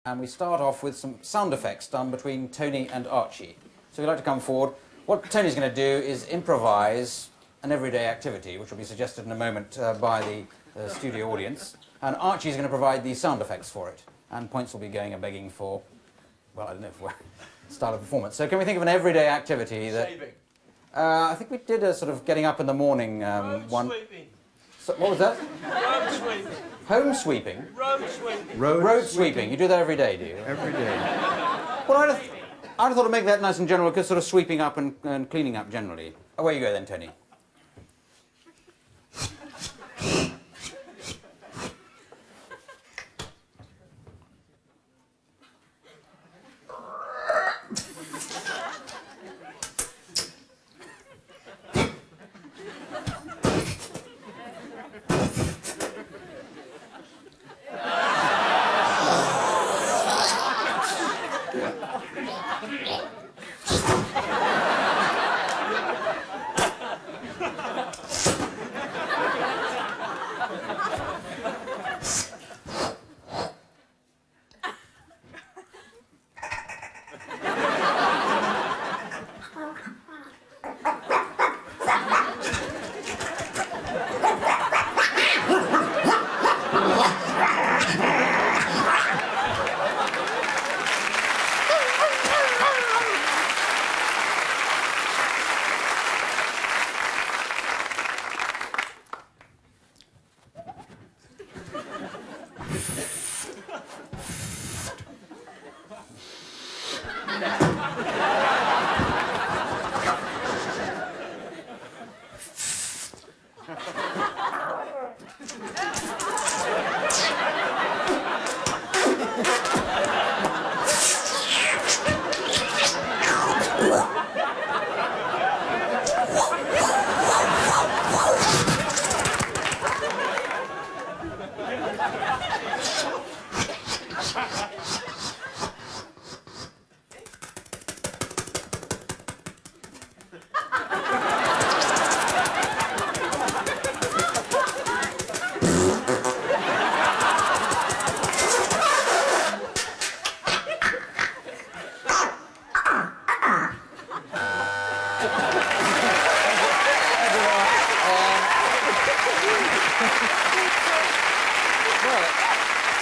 And we start off with some sound effects done between Tony and Archie. So if you'd like to come forward, what Tony's going to do is improvise an everyday activity, which will be suggested in a moment by the studio audience. And Archie's going to provide the sound effects for it. And points will be going and begging for, well, I don't know, for style of performance. So can we think of an everyday activity that... Shaving. I think we did a sort of getting up in the morning one... Sweeping. So, what was that? Road sweeping. Home sweeping? Road sweeping. Road sweeping. You do that every day, do you? Every day. Well, I'd have thought to make that nice and general, because sort of sweeping up and cleaning up generally. Away you go then, Tony.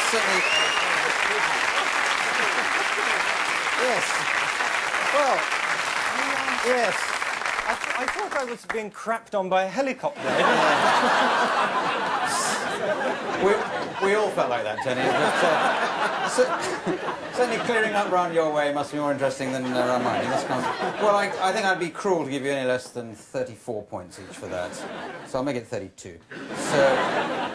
Certainly. Yes. Well, yes. I thought I was being crapped on by a helicopter. we all felt like that, Tony. But, certainly clearing up round your way must be more interesting than around mine. Well, I think I'd be cruel to give you any less than 34 points each for that. So I'll make it 32. So...